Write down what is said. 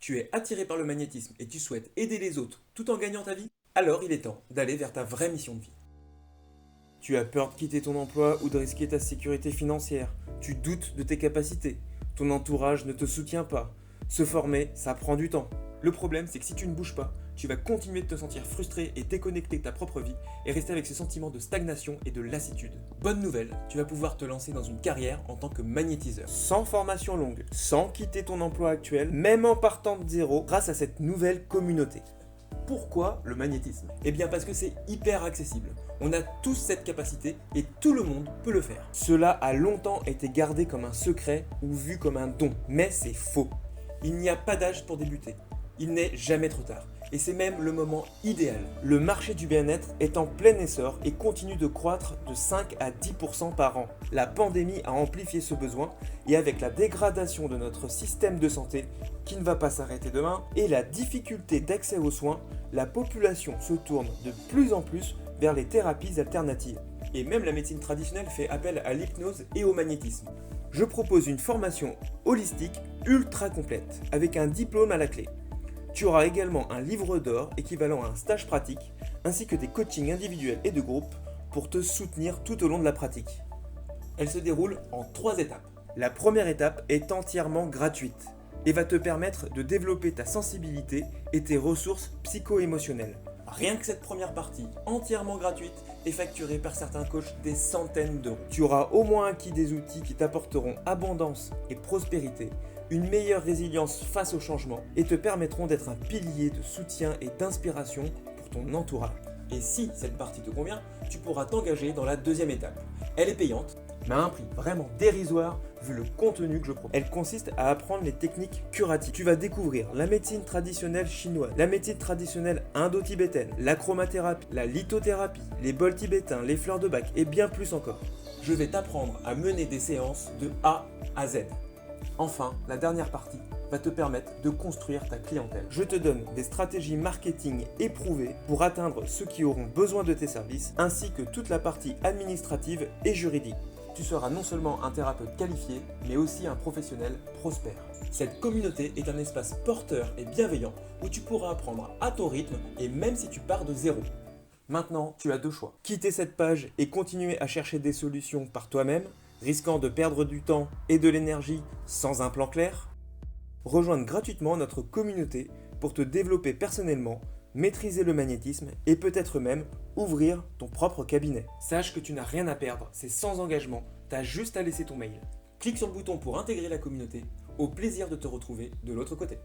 Tu es attiré par le magnétisme et tu souhaites aider les autres tout en gagnant ta vie? Alors il est temps d'aller vers ta vraie mission de vie. Tu as peur de quitter ton emploi ou de risquer ta sécurité financière. Tu doutes de tes capacités. Ton entourage ne te soutient pas. Se former, ça prend du temps. Le problème, c'est que si tu ne bouges pas, tu vas continuer de te sentir frustré et déconnecté de ta propre vie et rester avec ce sentiment de stagnation et de lassitude. Bonne nouvelle, tu vas pouvoir te lancer dans une carrière en tant que magnétiseur. Sans formation longue, sans quitter ton emploi actuel, même en partant de zéro, grâce à cette nouvelle communauté. Pourquoi le magnétisme? Eh bien parce que c'est hyper accessible. On a tous cette capacité et tout le monde peut le faire. Cela a longtemps été gardé comme un secret ou vu comme un don, mais c'est faux. Il n'y a pas d'âge pour débuter. Il n'est jamais trop tard. Et c'est même le moment idéal. Le marché du bien-être est en plein essor et continue de croître de 5 à 10% par an. La pandémie a amplifié ce besoin et avec la dégradation de notre système de santé, qui ne va pas s'arrêter demain, et la difficulté d'accès aux soins, la population se tourne de plus en plus vers les thérapies alternatives. Et même la médecine traditionnelle fait appel à l'hypnose et au magnétisme. Je propose une formation holistique ultra complète, avec un diplôme à la clé. Tu auras également un livre d'or équivalent à un stage pratique, ainsi que des coachings individuels et de groupe pour te soutenir tout au long de la pratique. Elle se déroule en 3 étapes. La première étape est entièrement gratuite et va te permettre de développer ta sensibilité et tes ressources psycho-émotionnelles. Rien que cette première partie, entièrement gratuite, est facturée par certains coachs des centaines d'euros. Tu auras au moins acquis des outils qui t'apporteront abondance et prospérité, une meilleure résilience face au changement et te permettront d'être un pilier de soutien et d'inspiration pour ton entourage. Et si cette partie te convient, tu pourras t'engager dans la deuxième étape. Elle est payante, mais à un prix vraiment dérisoire vu le contenu que je propose. Elle consiste à apprendre les techniques curatives. Tu vas découvrir la médecine traditionnelle chinoise, la médecine traditionnelle indo-tibétaine, la chromathérapie, la lithothérapie, les bols tibétains, les fleurs de bac et bien plus encore. Je vais t'apprendre à mener des séances de A à Z. Enfin, la dernière partie va te permettre de construire ta clientèle. Je te donne des stratégies marketing éprouvées pour atteindre ceux qui auront besoin de tes services, ainsi que toute la partie administrative et juridique. Tu seras non seulement un thérapeute qualifié, mais aussi un professionnel prospère. Cette communauté est un espace porteur et bienveillant où tu pourras apprendre à ton rythme et même si tu pars de zéro. Maintenant, tu as 2 choix. Quitter cette page et continuer à chercher des solutions par toi-même, risquant de perdre du temps et de l'énergie sans un plan clair. Rejoindre gratuitement notre communauté pour te développer personnellement, maîtriser le magnétisme et peut-être même ouvrir ton propre cabinet. Sache que tu n'as rien à perdre, c'est sans engagement, t'as juste à laisser ton mail. Clique sur le bouton pour intégrer la communauté, au plaisir de te retrouver de l'autre côté.